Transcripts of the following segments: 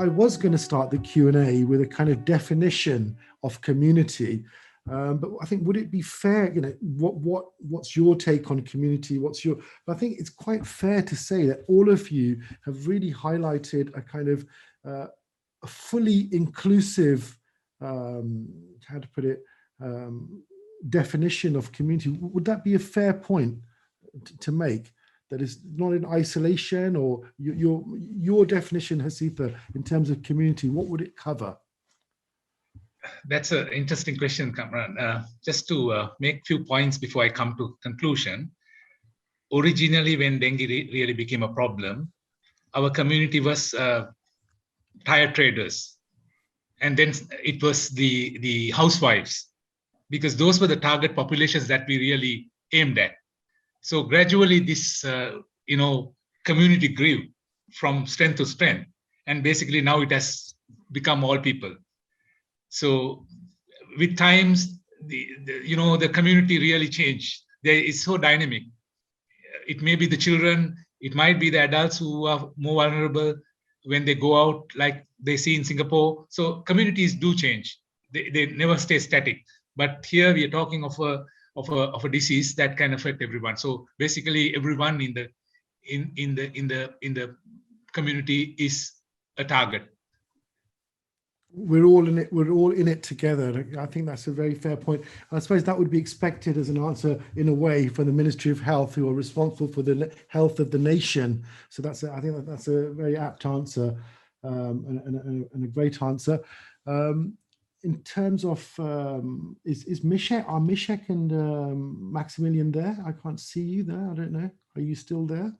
I was going to start the Q&A with a kind of definition of community. But I think, would it be fair, what's your take on community? I think it's quite fair to say that all of you have really highlighted a kind of a fully inclusive, definition of community. Would that be a fair point to make? That is not in isolation, or your definition, Hasitha, in terms of community, what would it cover? That's an interesting question, Kamran. Just to make a few points before I come to conclusion. Originally, when dengue really became a problem, our community was tire traders. And then it was the housewives, because those were the target populations that we really aimed at. So gradually this, community grew from strength to strength. And basically now it has become all people. So with times, the community really changed. It's so dynamic. It may be the children, it might be the adults who are more vulnerable when they go out, like they see in Singapore. So communities do change. They never stay static. But here we are talking of a disease that can affect everyone. So basically, everyone in the community is a target. We're all in it. We're all in it together. I think that's a very fair point. I suppose that would be expected as an answer, in a way, from the Ministry of Health, who are responsible for the health of the nation. So I think that's a very apt answer, and a great answer. In terms of, is Misheck and Maximillian there? I can't see you there. I don't know. Are you still there?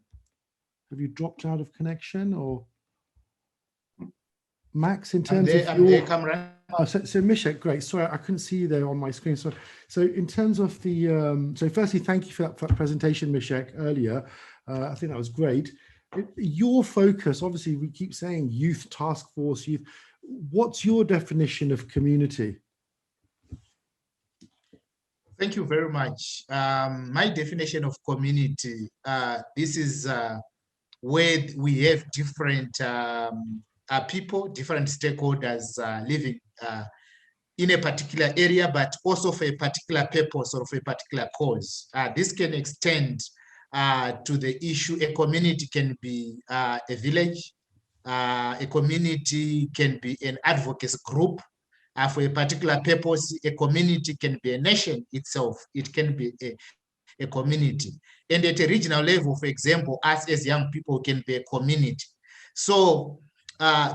Have you dropped out of connection, or? Max, in terms of your Kamran. So Misheck, great. Sorry, I couldn't see you there on my screen. So in terms of the, so firstly, thank you for that presentation, Misheck, earlier. I think that was great. Your focus, obviously, we keep saying youth task force, youth. What's your definition of community? Thank you very much. My definition of community, this is where we have different people, different stakeholders living in a particular area, but also for a particular purpose or for a particular cause. This can extend to the issue. A community can be a village. A community can be an advocacy group for a particular purpose. A community can be a nation itself. It can be a community. And at a regional level, for example, us as young people can be a community. So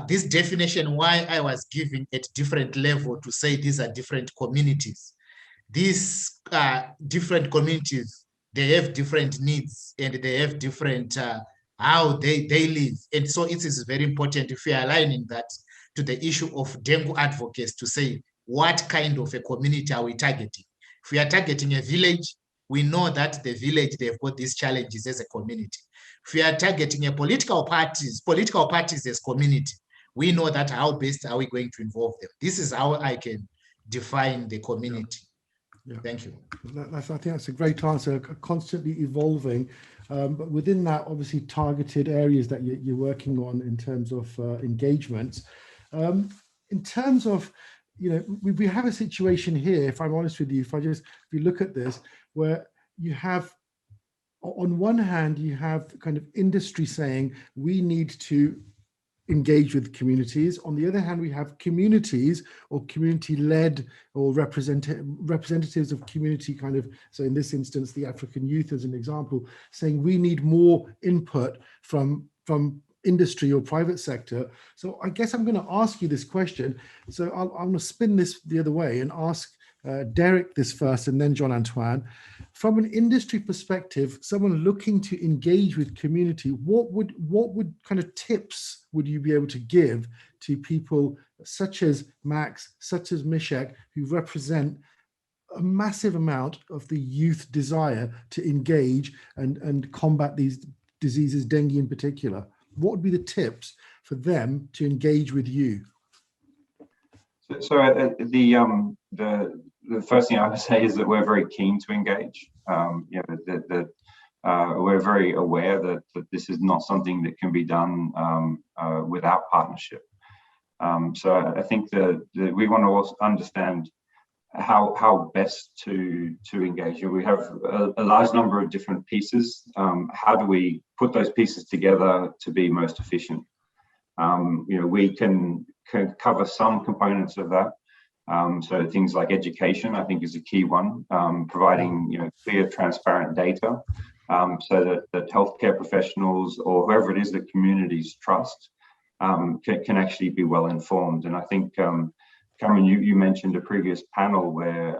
this definition, why I was giving at different level to say these are different communities. These different communities, they have different needs and they have different how they live. And so it is very important if we are aligning that to the issue of dengue advocacy to say, what kind of a community are we targeting? If we are targeting a village, we know that the village, they've got these challenges as a community. If we are targeting a political parties as community, we know that how best are we going to involve them. This is how I can define the community. Yeah. Thank you. I think that's a great answer, constantly evolving. But within that, obviously targeted areas that you're working on in terms of engagement. In terms of, we have a situation here, if I'm honest with you, if you look at this, where you have, on one hand, you have kind of industry saying we need to engage with communities. On the other hand, we have communities or community-led or representatives of community kind of, so in this instance, the African youth as an example, saying we need more input from industry or private sector. So I guess I'm going to ask you this question. So I'm going to spin this the other way and ask Derek this first and then Jean-Antoine. From an industry perspective, someone looking to engage with community, what would kind of tips would you be able to give to people such as Max, such as Misheck, who represent a massive amount of the youth desire to engage and combat these diseases, dengue in particular? What would be the tips for them to engage with you? So the first thing I would say is that we're very keen to engage. We're very aware that this is not something that can be done without partnership. So I think that we want to also understand how best to engage. We have a large number of different pieces. How do we put those pieces together to be most efficient? We can cover some components of that. So things like education, I think, is a key one. Providing clear, transparent data, so that healthcare professionals or whoever it is that communities trust can actually be well informed. And I think, Kamran, you mentioned a previous panel where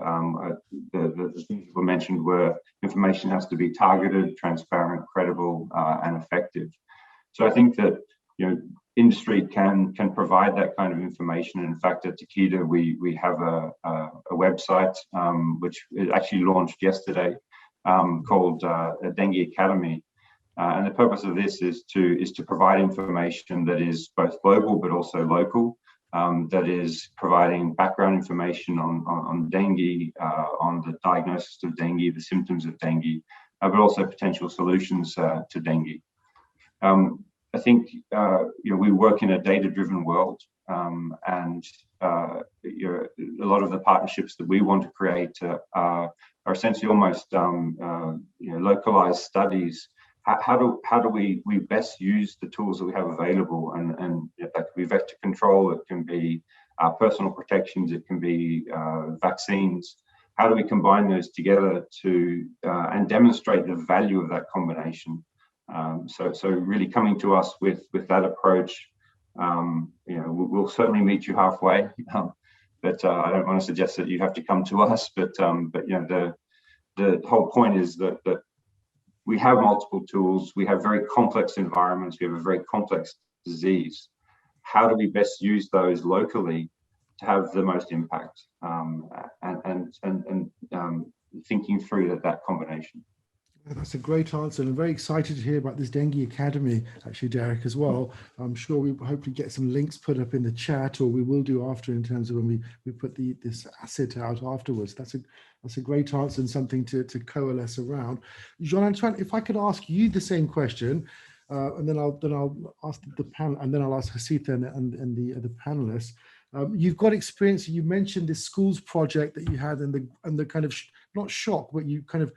the things that were mentioned were information has to be targeted, transparent, credible, and effective. So I think that industry can provide that kind of information. In fact, at Takeda, we have a website which actually launched yesterday called Dengue Academy. And the purpose of this is to provide information that is both global but also local, that is providing background information on dengue, on the diagnosis of dengue, the symptoms of dengue, but also potential solutions to dengue. I think we work in a data-driven world, and a lot of the partnerships that we want to create are essentially almost localized studies. How do we best use the tools that we have available? And that could be vector control, it can be personal protections, it can be vaccines. How do we combine those together to and demonstrate the value of that combination? So really coming to us with that approach, we'll certainly meet you halfway. But I don't want to suggest that you have to come to us. But the whole point is that we have multiple tools. We have very complex environments. We have a very complex disease. How do we best use those locally to have the most impact? And thinking through that combination. That's a great answer, and I'm very excited to hear about this Dengue Academy, actually, Derek, as well. I'm sure we will hopefully get some links put up in the chat, or we will do after, in terms of when we put this asset out afterwards. That's a great answer and something to coalesce around. Jean-Antoine, if I could ask you the same question, and then I'll ask the panel, and then I'll ask Hasitha and the other panelists. You've got experience. You mentioned this schools project that you had, and the kind of not shock, but you kind of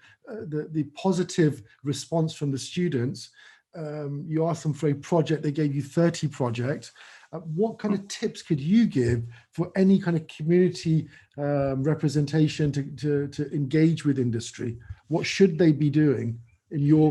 the positive response from the students. You asked them for a project. They gave you 30 projects. What kind of tips could you give for any kind of community representation to engage with industry? What should they be doing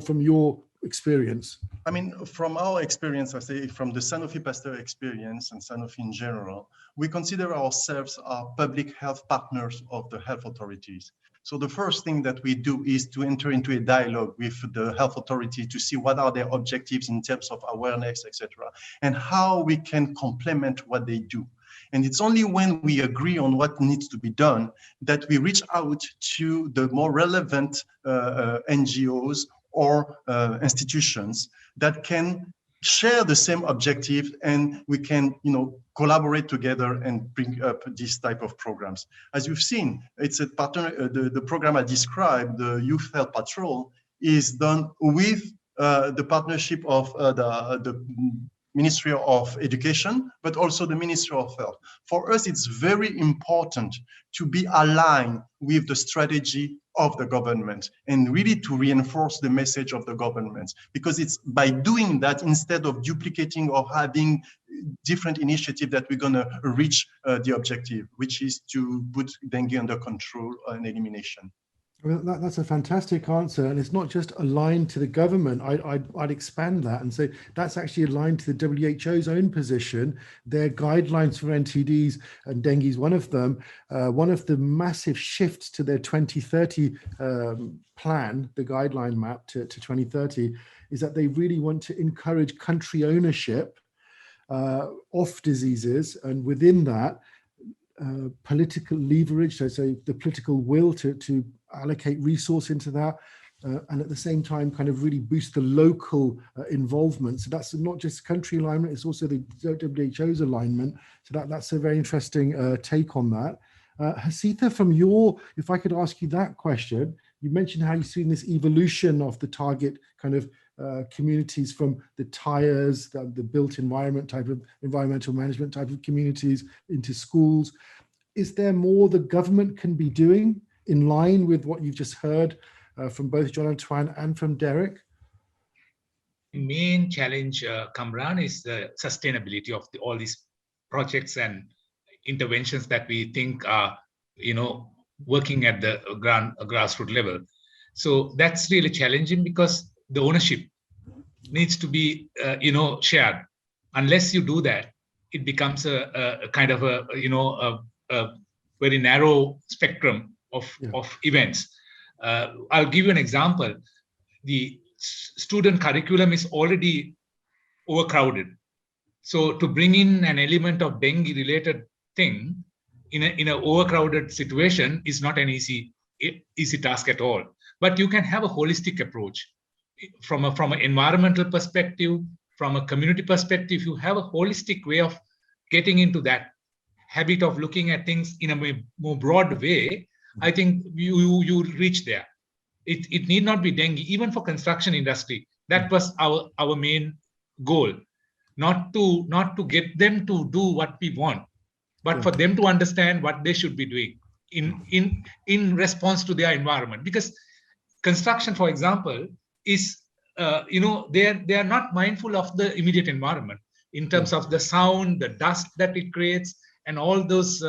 from your experience? I mean, from our experience, I say from the Sanofi Pasteur experience and Sanofi in general, we consider ourselves our public health partners of the health authorities. So the first thing that we do is to enter into a dialogue with the health authority to see what are their objectives in terms of awareness, etc., and how we can complement what they do. And it's only when we agree on what needs to be done that we reach out to the more relevant NGOs or institutions that can share the same objective, and we can, collaborate together and bring up this type of programs. As you've seen, it's a partner. The program I described, the Youth Health Patrol, is done with the partnership of the Ministry of Education, but also the Ministry of Health. For us, it's very important to be aligned with the strategy of the government and really to reinforce the message of the government, because it's by doing that, instead of duplicating or having different initiatives, that we're going to reach the objective, which is to put dengue under control and elimination. Well, that's a fantastic answer, and it's not just aligned to the government. I'd expand that and say that's actually aligned to the WHO's own position. Their guidelines for NTDs, and dengue is one of them. One of the massive shifts to their 2030 plan, the guideline map to 2030, is that they really want to encourage country ownership of diseases, and within that, political leverage, so the political will to allocate resource into that, and at the same time kind of really boost the local involvement. So that's not just country alignment, it's also the WHO's alignment. So that's a very interesting take on that. Hasitha, from if I could ask you that question, you mentioned how you've seen this evolution of the target kind of communities from the tires, the built environment type of environmental management type of communities into schools. Is there more the government can be doing in line with what you've just heard from both Jean-Antoine and from Derek? The main challenge, Kamran, is the sustainability of all these projects and interventions that we think are, working at the grassroots level. So that's really challenging because the ownership needs to be, shared. Unless you do that, it becomes a kind of a very narrow spectrum of events. I'll give you an example. The student curriculum is already overcrowded. So to bring in an element of dengue related thing in an overcrowded situation is not an easy task at all. But you can have a holistic approach from an environmental perspective, from a community perspective. You have a holistic way of getting into that habit of looking at things in a more broad way. I think you reach there. It need not be dengue, even for construction industry. That was our main goal, not to get them to do what we want, but for them to understand what they should be doing in response to their environment. Because construction, for example, is they are not mindful of the immediate environment in terms of the sound, the dust that it creates, and all those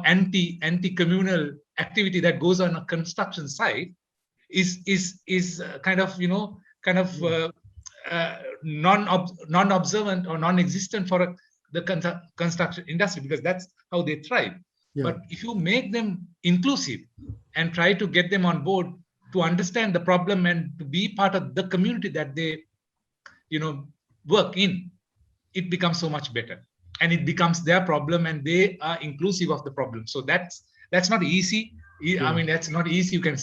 anti-communal activity that goes on a construction site is kind of non-observant or non-existent for the construction industry, because that's how they thrive. But if you make them inclusive and try to get them on board to understand the problem and to be part of the community that they work in, it becomes so much better, and it becomes their problem and they are inclusive of the problem. So that's not easy. I mean, that's not easy. You can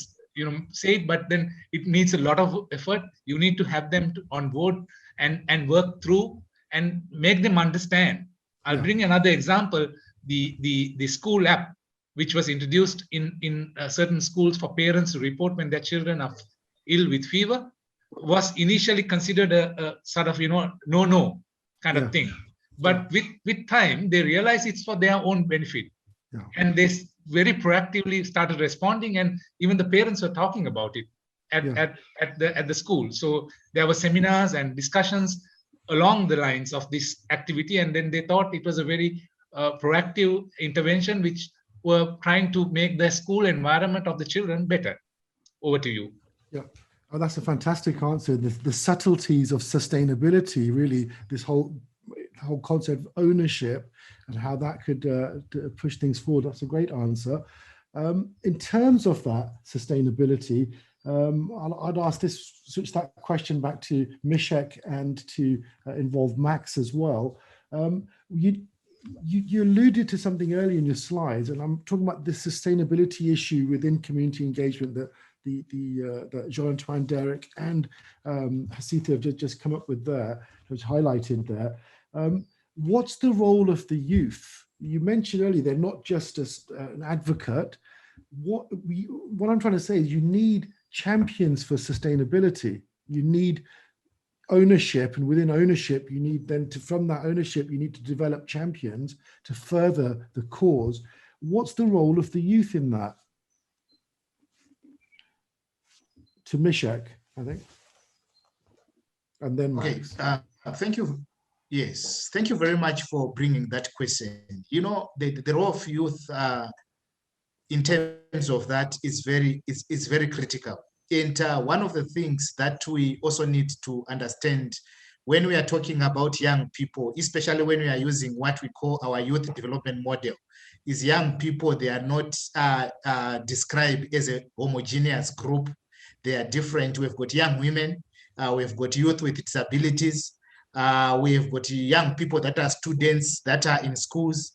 say it, but then it needs a lot of effort. You need to have them on board and work through and make them understand. I'll bring another example. The school app, which was introduced in certain schools for parents to report when their children are ill with fever, was initially considered a sort of no kind of thing. But with time, they realize it's for their own benefit, and they very proactively started responding, and even the parents were talking about it at the school. So there were seminars and discussions along the lines of this activity, and then they thought it was a very proactive intervention which were trying to make the school environment of the children better. Over to you. Yeah, oh, that's a fantastic answer. The subtleties of sustainability, really, this whole concept of ownership and how that could push things forward. That's a great answer. In terms of that sustainability, I'd switch that question back to Misheck and to involve Max as well. You alluded to something earlier in your slides, and I'm talking about the sustainability issue within community engagement that that Jean-Antoine, Derek, and Hasitha have just come up with there, which highlighted there. What's the role of the youth? You mentioned earlier they're not just an advocate. What I'm trying to say is you need champions for sustainability. You need ownership, and within ownership, you need then from that ownership, you need to develop champions to further the cause. What's the role of the youth in that? To Misheck, I think. And then Max. Okay, thank you. Yes, thank you very much for bringing that question. The role of youth in terms of that is very critical. And one of the things that we also need to understand when we are talking about young people, especially when we are using what we call our youth development model, is young people, they are not described as a homogeneous group. They are different. We've got young women, we've got youth with disabilities, we've got young people that are students that are in schools.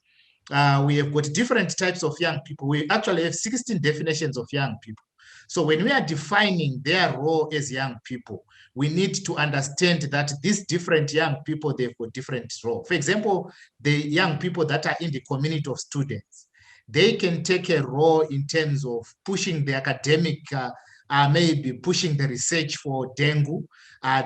We have got different types of young people. We actually have 16 definitions of young people. So when we are defining their role as young people, we need to understand that these different young people, they've got different roles. For example, the young people that are in the community of students, they can take a role in terms of pushing the academic maybe pushing the research for dengue.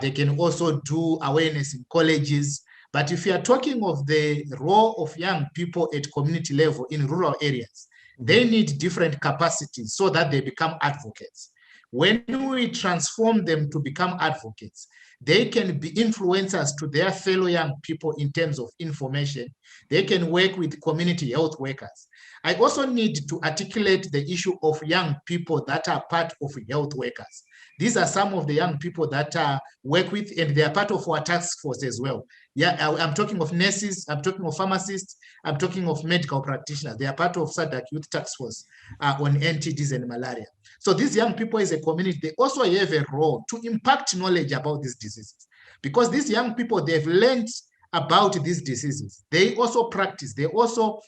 They can also do awareness in colleges. But if you are talking of the role of young people at community level in rural areas, they need different capacities so that they become advocates. When we transform them to become advocates, they can be influencers to their fellow young people in terms of information. They can work with community health workers. I also need to articulate the issue of young people that are part of health workers. These are some of the young people that work with, and they are part of our task force as well. Yeah, I'm talking of nurses, I'm talking of pharmacists, I'm talking of medical practitioners. They are part of SADC Youth Task Force on NTDs and malaria. So these young people as a community, they also have a role to impact knowledge about these diseases. Because these young people, they've learned about these diseases. They also practice, they also,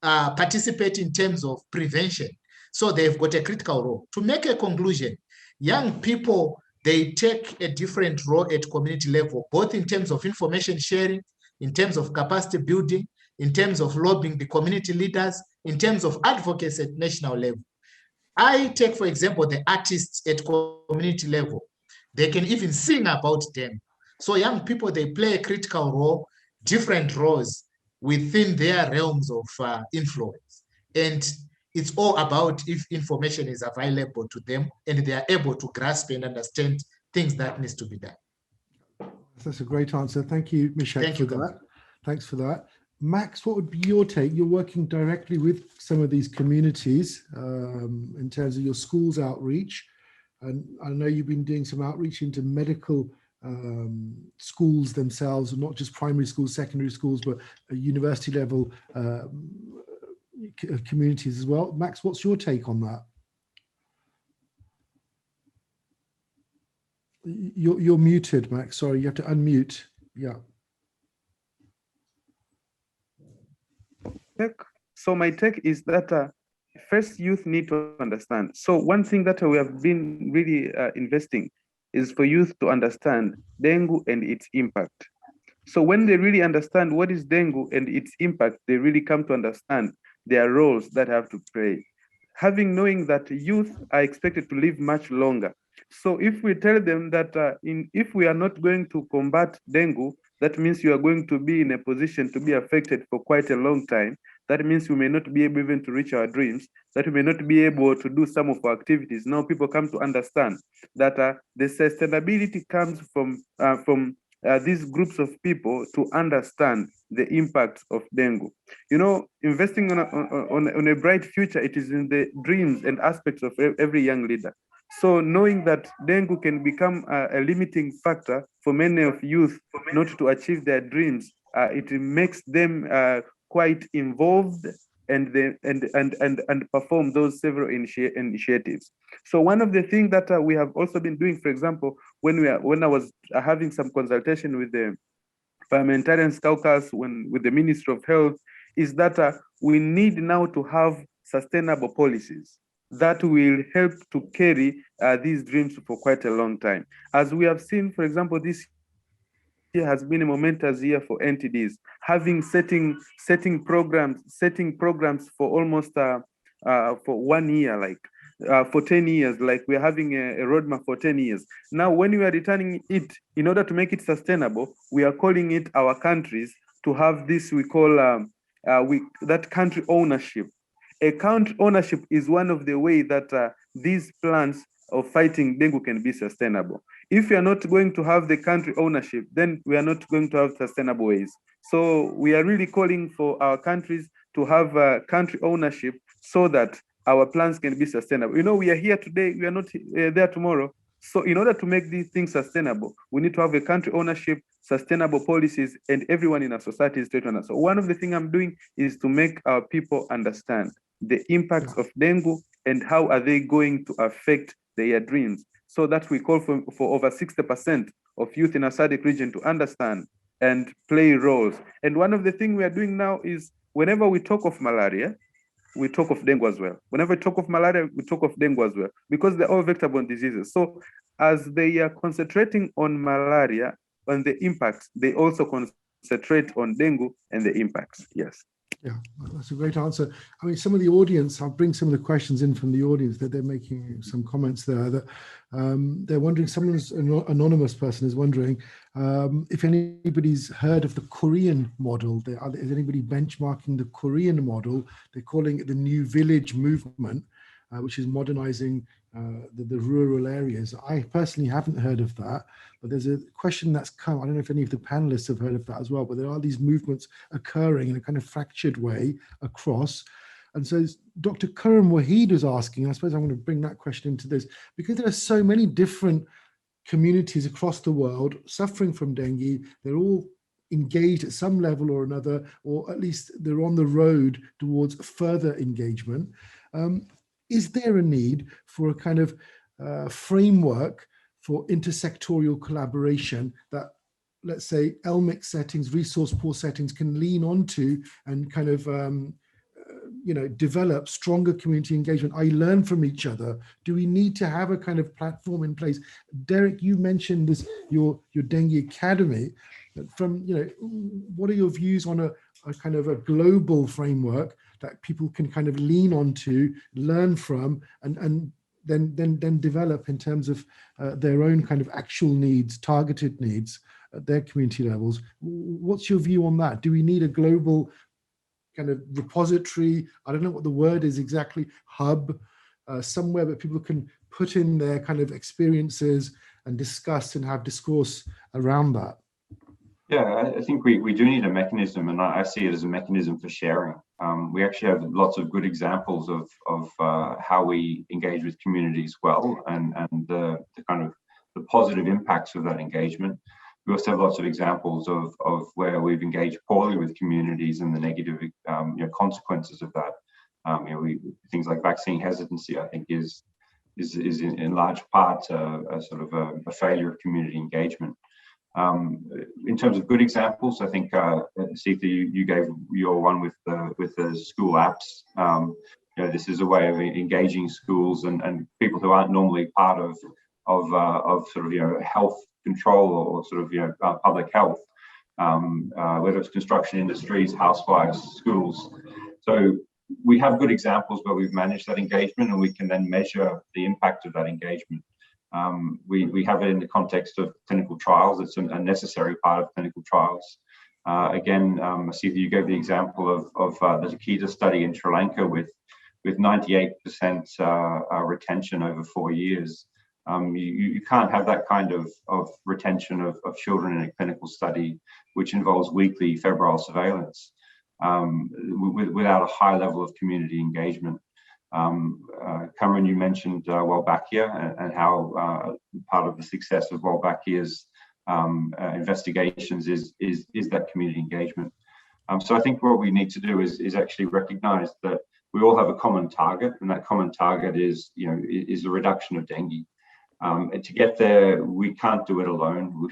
participate in terms of prevention. So they've got a critical role. To make a conclusion, young people, they take a different role at community level, both in terms of information sharing, in terms of capacity building, in terms of lobbying the community leaders, in terms of advocacy at national level. I take, for example, the artists at community level. They can even sing about them. So young people, they play a critical role, different roles within their realms of influence. And it's all about if information is available to them and they are able to grasp and understand things that needs to be done. That's a great answer. Thank you, Misheck, for that. Thanks for that. Max, what would be your take? You're working directly with some of these communities in terms of your schools outreach. And I know you've been doing some outreach into medical schools themselves, not just primary schools, secondary schools, but university level communities as well. Max, what's your take on that? You're muted, Max. Sorry, you have to unmute. Yeah. So my take is that first youth need to understand. So one thing that we have been really investing is for youth to understand dengue and its impact. So when they really understand what is dengue and its impact, they really come to understand their roles that have to play. Knowing that youth are expected to live much longer. So if we tell them that if we are not going to combat dengue, that means you are going to be in a position to be affected for quite a long time. That means we may not be able even to reach our dreams, that we may not be able to do some of our activities. Now people come to understand that the sustainability comes from these groups of people to understand the impact of dengue. You know, investing on a bright future, it is in the dreams and aspects of every young leader. So knowing that dengue can become a limiting factor for many of youth not to achieve their dreams, it makes them quite involved and perform those several initiatives. So one of the things that we have also been doing, for example, when I was having some consultation with the Parliamentarians Caucus, with the Ministry of Health, is that we need now to have sustainable policies that will help to carry these dreams for quite a long time. As we have seen, for example, this year has been a momentous year for NTDs, setting programs for almost for 1 year, like for 10 years, like we're having a roadmap for 10 years. Now, when we are returning it, in order to make it sustainable, we are calling it our countries to have this, we call that country ownership. A country ownership is one of the ways that these plans of fighting dengue can be sustainable. If we are not going to have the country ownership, then we are not going to have sustainable ways. So we are really calling for our countries to have country ownership so that our plans can be sustainable. You know, we are here today, we are not there tomorrow. So in order to make these things sustainable, we need to have a country ownership, sustainable policies, and everyone in our society is to understand. So one of the things I'm doing is to make our people understand the impacts of dengue and how are they going to affect their dreams. So that we call for over 60% of youth in our SADC region to understand and play roles. And one of the things we are doing now is whenever we talk of malaria, we talk of dengue as well. Whenever we talk of malaria, we talk of dengue as well, because they're all vector-borne diseases. So as they are concentrating on malaria, on the impacts, they also concentrate on dengue and the impacts. Yes. Yeah, that's a great answer. I mean, some of the audience, I'll bring some of the questions in from the audience that they're making some comments there that they're wondering, someone's an anonymous person is wondering if anybody's heard of the Korean model. Is anybody benchmarking the Korean model? They're calling it the New Village Movement, which is modernizing the rural areas. I personally haven't heard of that, but there's a question that's come. I don't know if any of the panelists have heard of that as well, but there are these movements occurring in a kind of fractured way across. And so Dr. Karam Wahid is asking, I suppose I'm going to bring that question into this, because there are so many different communities across the world suffering from dengue. They're all engaged at some level or another, or at least they're on the road towards further engagement. Is there a need for a kind of framework for intersectorial collaboration that, let's say, LMIC settings, resource poor settings can lean onto and kind of, develop stronger community engagement? I learn from each other. Do we need to have a kind of platform in place? Derek, you mentioned this, your Dengue Academy. From, what are your views on a kind of a global framework that people can kind of lean onto, learn from, and then develop in terms of their own kind of actual needs, targeted needs at their community levels? What's your view on that? Do we need a global kind of repository? I don't know what the word is exactly, hub, somewhere that people can put in their kind of experiences and discuss and have discourse around that? Yeah, I think we do need a mechanism, and I see it as a mechanism for sharing. We actually have lots of good examples of how we engage with communities well, and the kind of the positive impacts of that engagement. We also have lots of examples of where we've engaged poorly with communities and the negative consequences of that. Things like vaccine hesitancy, I think, is in large part a sort of a failure of community engagement. In terms of good examples, I think Hasitha, you gave your one with the school apps. This is a way of engaging schools and people who aren't normally part of sort of health control or sort of public health, whether it's construction industries, housewives, schools. So we have good examples where we've managed that engagement, and we can then measure the impact of that engagement. We have it in the context of clinical trials. It's a necessary part of clinical trials. Again, Hasitha, you gave the example of the Akita study in Sri Lanka with 98% retention over 4 years. You can't have that kind of retention of children in a clinical study, which involves weekly febrile surveillance, without a high level of community engagement. Kamran, you mentioned Wolbachia and how part of the success of Wolbachia's investigations is that community engagement. So I think what we need to do is actually recognize that we all have a common target, and that common target is the reduction of dengue. To get there, we can't do it alone.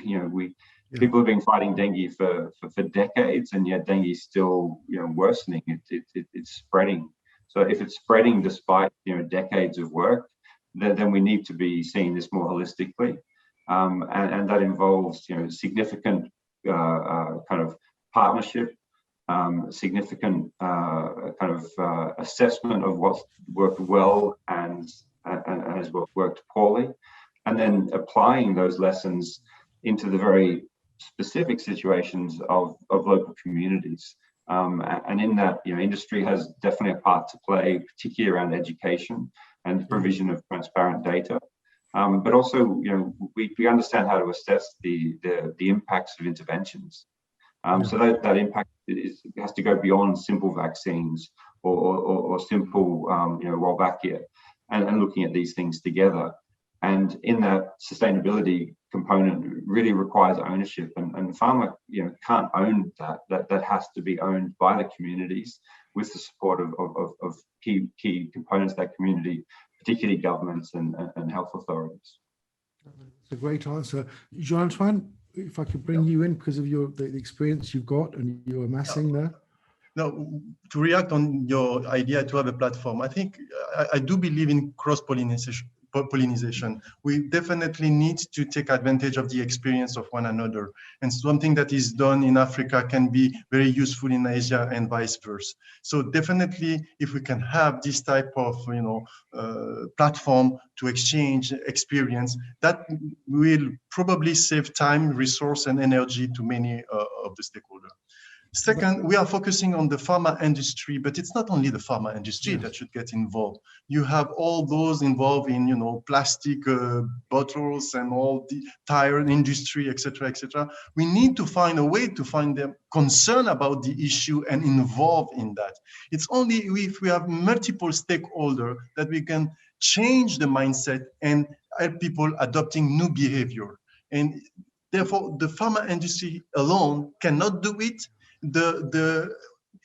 People have been fighting dengue for decades, and yet dengue is still worsening. It's spreading. So if it's spreading despite decades of work, then we need to be seeing this more holistically, and that involves significant kind of partnership, significant kind of assessment of what's worked well and has worked poorly, and then applying those lessons into the very specific situations of local communities. And in that, industry has definitely a part to play, particularly around education and the provision of transparent data. But also, we understand how to assess the impacts of interventions. So that impact has to go beyond simple vaccines or simple, Wolbachia, and looking at these things together. And in that, sustainability component really requires ownership, and pharma can't own that. That has to be owned by the communities with the support of key components of that community, particularly governments and health authorities. It's a great answer. Jean-Antoine, if I could bring you in because of the experience you've got and you're amassing there. Now, to react on your idea to have a platform, I think I do believe in cross-pollination pollination. We definitely need to take advantage of the experience of one another. And something that is done in Africa can be very useful in Asia and vice versa. So definitely, if we can have this type of platform to exchange experience, that will probably save time, resource, and energy to many of the stakeholders. Second, we are focusing on the pharma industry, but it's not only the pharma industry that should get involved. You have all those involved in, plastic bottles and all the tire industry, et cetera, et cetera. We need to find a way to find them concerned about the issue and involved in that. It's only if we have multiple stakeholders that we can change the mindset and help people adopting new behavior. And therefore, the pharma industry alone cannot do it. The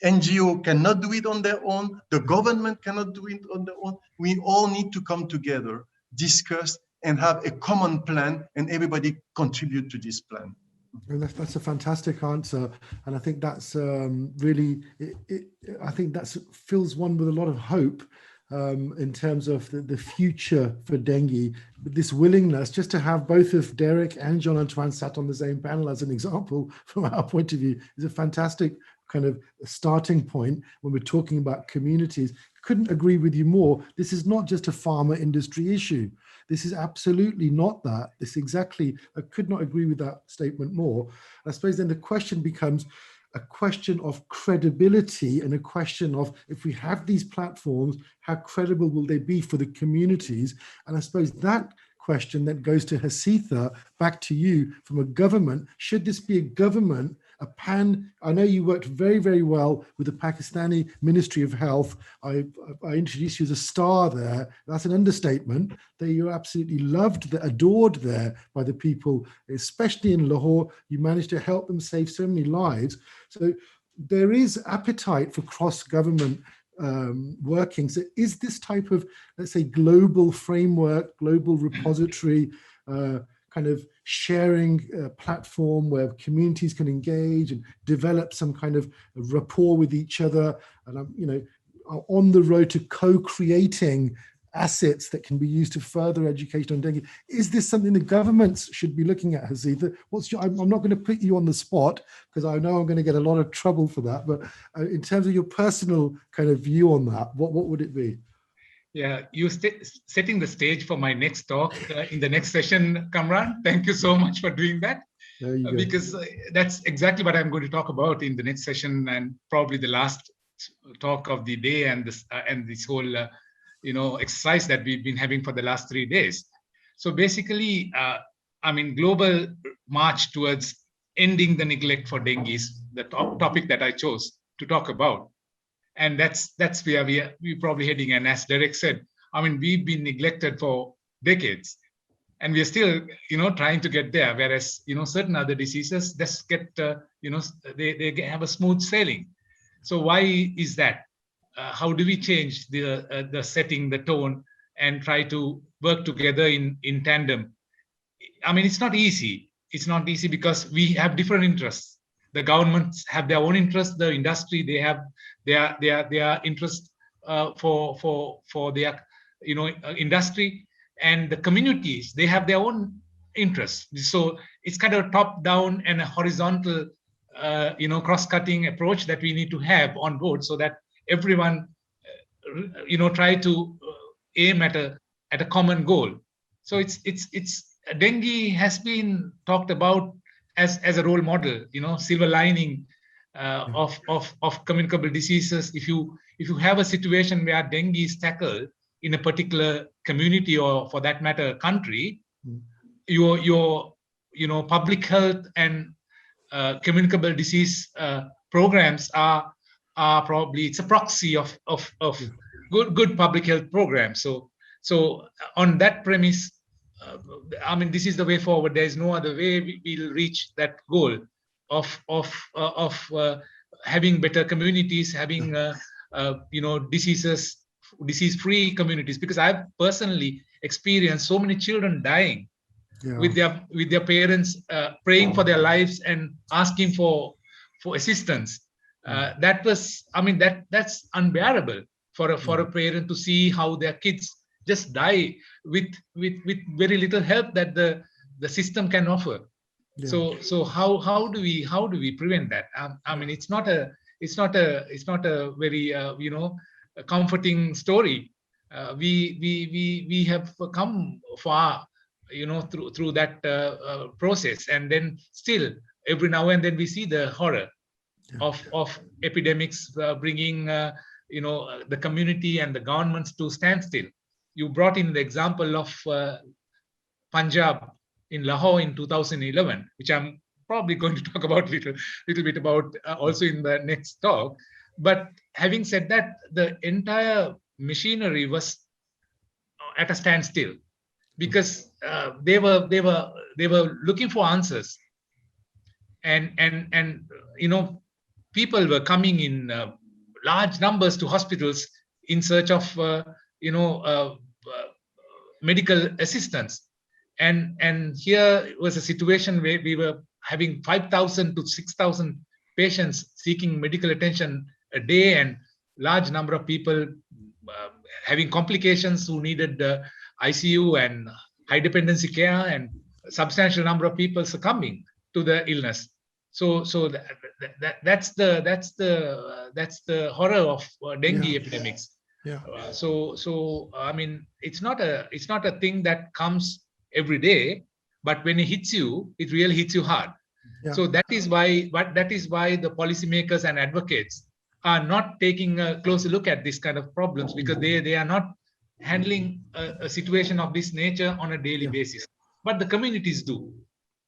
NGO cannot do it on their own. The government cannot do it on their own. We all need to come together, discuss, and have a common plan, and everybody contribute to this plan. And that's a fantastic answer, and I think that's really. I think that fills one with a lot of hope in terms of the future for dengue. This willingness just to have both of Derek and Jean-Antoine sat on the same panel as an example from our point of view is a fantastic kind of starting point when we're talking about communities. Couldn't agree with you more. This is not just a pharma industry issue. This is absolutely not that. This exactly, I could not agree with that statement more. I suppose then the question becomes a question of credibility and a question of, if we have these platforms, how credible will they be for the communities? And I suppose that question that goes to Hasitha, back to you from a government, should this be a government, I know you worked very, very well with the Pakistani Ministry of Health. I introduced you as a star there. That's an understatement. That you're absolutely loved, adored there by the people, especially in Lahore. You managed to help them save so many lives. So there is appetite for cross-government working. So is this type of, let's say, global framework, global repository, kind of sharing platform where communities can engage and develop some kind of rapport with each other, and are on the road to co-creating assets that can be used to further education on dengue. Is this something the governments should be looking at, Hasitha? I'm not going to put you on the spot because I know I'm going to get a lot of trouble for that, but in terms of your personal kind of view on that, what would it be? Yeah, you setting the stage for my next talk in the next session, Kamran. Thank you so much for doing that. There you go. Because that's exactly what I'm going to talk about in the next session, and probably the last talk of the day, and this whole exercise that we've been having for the last 3 days. So basically, global march towards ending the neglect for dengue is the topic that I chose to talk about. And that's where we're probably heading. And as Derek said, we've been neglected for decades, and we're still, trying to get there. Whereas, certain other diseases just get, they have a smooth sailing. So why is that? How do we change the setting, the tone, and try to work together in tandem? It's not easy. It's not easy because we have different interests. The governments have their own interests. The industry, they have their interest for their industry, and the communities, they have their own interests. So it's kind of a top-down and a horizontal, cross-cutting approach that we need to have on board, so that everyone, try to aim at a common goal. So it's dengue has been talked about as a role model, silver lining of communicable diseases. If you have a situation where dengue is tackled in a particular community, or for that matter, country, your public health and communicable disease programs are probably, it's a proxy of good public health programs. So on that premise, this is the way forward. There is no other way we'll reach that goal of having better communities, having disease-free communities. Because I've personally experienced so many children dying with their parents praying for their lives and asking for assistance. That was, that's unbearable for a parent to see how their kids just die with very little help that the system can offer. Yeah. So how do we prevent that? I mean, it's not a very a comforting story. We have come far, through that process, and then still every now and then we see the horror of epidemics bringing the community and the governments to stand still. You brought in the example of Punjab in Lahore in 2011, which I'm probably going to talk about little bit about also in the next talk. But having said that, the entire machinery was at a standstill because they were looking for answers, and people were coming in large numbers to hospitals in search of medical assistance, and here was a situation where we were having 5,000 to 6,000 patients seeking medical attention a day, and large number of people having complications who needed ICU and high dependency care, and a substantial number of people succumbing to the illness. So that's the horror of dengue epidemics. Yeah. So I mean, it's not a thing that comes every day, but when it hits you, it really hits you hard. Yeah. So that is why the policymakers and advocates are not taking a closer look at this kind of problems, because they are not handling a situation of this nature on a daily basis. But the communities do.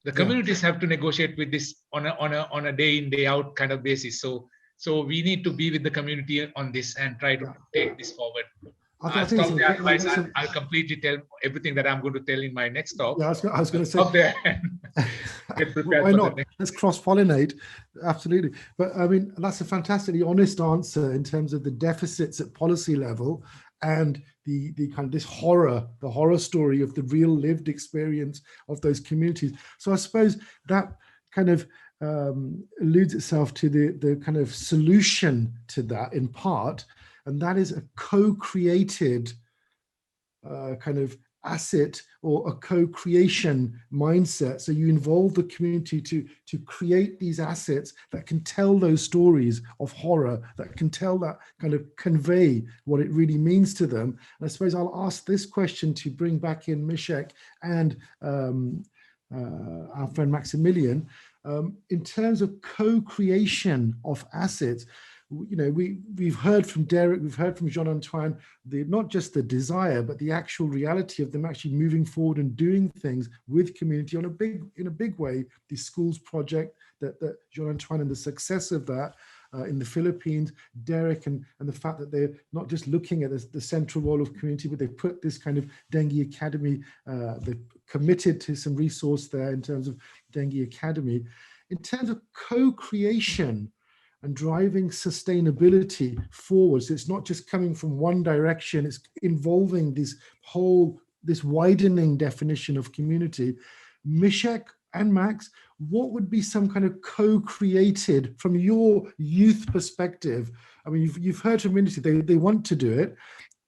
The communities have to negotiate with this on a day in, day out kind of basis. So we need to be with the community on this and try to take this forward. I'll stop there, otherwise I'll completely tell everything that I'm going to tell in my next talk. Yeah, I was going to say. Stop there. Get prepared. Why not? Let's cross-pollinate. Absolutely. But I mean, that's a fantastically honest answer in terms of the deficits at policy level and the kind of this horror, the horror story of the real lived experience of those communities. So I suppose that kind of alludes itself to the kind of solution to that in part, and that is a co-created kind of asset or a co-creation mindset. So you involve the community to create these assets that can tell those stories of horror, that can tell that kind of convey what it really means to them. And I suppose I'll ask this question to bring back in Misheck and our friend Maximillian. In terms of co-creation of assets, we've heard from Derek, we've heard from Jean-Antoine, not just the desire, but the actual reality of them actually moving forward and doing things with community in a big way. The schools project that Jean-Antoine and the success of that in the Philippines, Derek, and the fact that they're not just looking at the central role of community, but they put this kind of Dengue Academy, they've committed to some resource there in terms of Dengue Academy. In terms of co-creation and driving sustainability forward, so it's not just coming from one direction, it's involving this widening definition of community. Misheck and Max, what would be some kind of co-created from your youth perspective? I mean, you've heard from industry, they want to do it.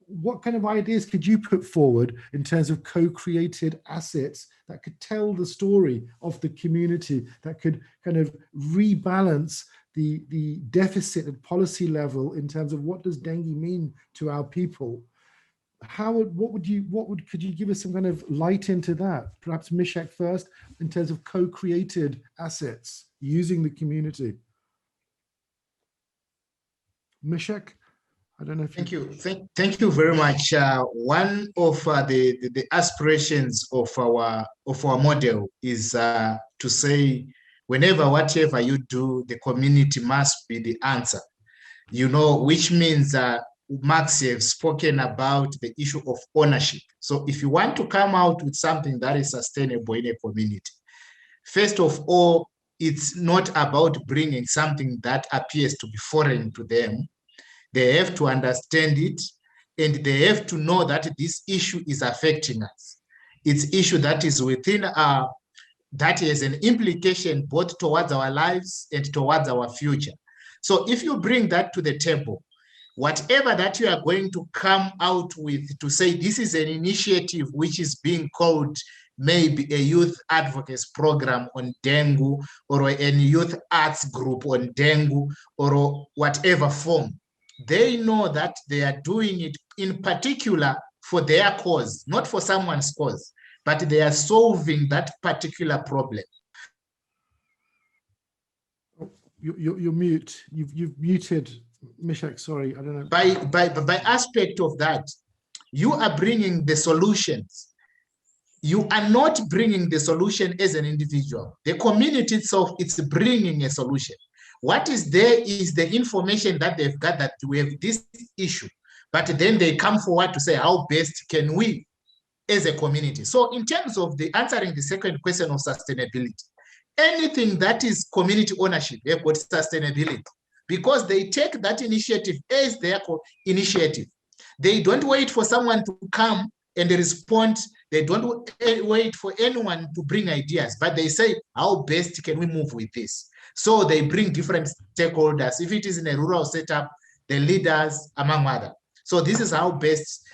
What kind of ideas could you put forward in terms of co-created assets that could tell the story of the community, that could kind of rebalance the deficit at policy level in terms of what does dengue mean to our people? Could you give us some kind of light into that? Perhaps Misheck first, in terms of co-created assets using the community. Misheck, I don't know if Thank you very much. One of the aspirations of our model is to say, whatever you do, the community must be the answer. Which means Max have spoken about the issue of ownership. So if you want to come out with something that is sustainable in a community, first of all, it's not about bringing something that appears to be foreign to them. They have to understand it, and they have to know that this issue is affecting us. It's issue that is within that has an implication both towards our lives and towards our future. So if you bring that to the table, whatever that you are going to come out with to say this is an initiative which is being called maybe a youth advocacy program on dengue or a youth arts group on dengue or whatever form, they know that they are doing it in particular for their cause, not for someone's cause, but they are solving that particular problem. You're mute. You've muted, Misheck. Sorry, I don't know. By aspect of that, you are bringing the solutions. You are not bringing the solution as an individual. The community itself, it's bringing a solution. What is there is the information that they've got that we have this issue, but then they come forward to say, how best can we as a community? So in terms of the answering the second question of sustainability, anything that is community ownership, they've got sustainability because they take that initiative as their initiative. They don't wait for someone to come and respond. They don't wait for anyone to bring ideas, but they say, how best can we move with this? So they bring different stakeholders. If it is in a rural setup, the leaders, among others. So this is how best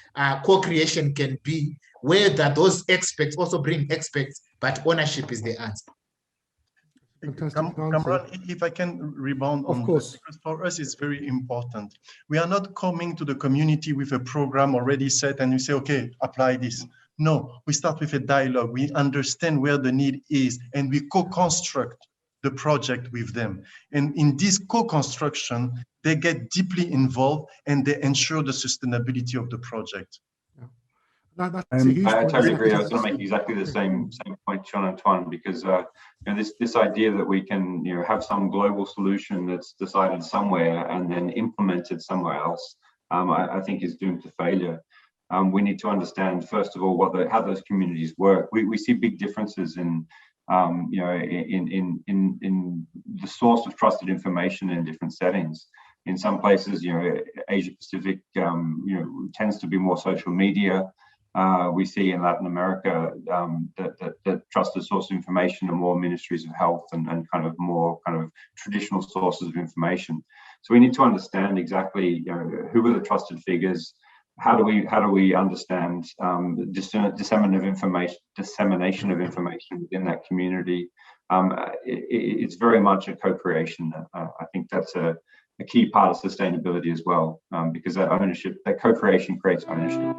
co-creation can be, where that those experts also bring experts, but ownership is the answer. Kamran, if I can rebound on that, because for us it's very important. We are not coming to the community with a program already set and we say, okay, apply this. No, we start with a dialogue. We understand where the need is and we co-construct the project with them. And in this co-construction, they get deeply involved and they ensure the sustainability of the project. That's a huge point. I totally agree. I was going to make exactly the same point, Jean-Antoine, because this idea that we can have some global solution that's decided somewhere and then implemented somewhere else, I think is doomed to failure. We need to understand first of all how those communities work. We see big differences in in the source of trusted information in different settings. In some places, Asia Pacific, tends to be more social media. We see in Latin America that trusted source of information are more ministries of health and more traditional sources of information. So we need to understand exactly who are the trusted figures. How do we understand dissemination of information within that community? It's very much a co-creation. I think that's a key part of sustainability as well, because that ownership, that co-creation creates ownership.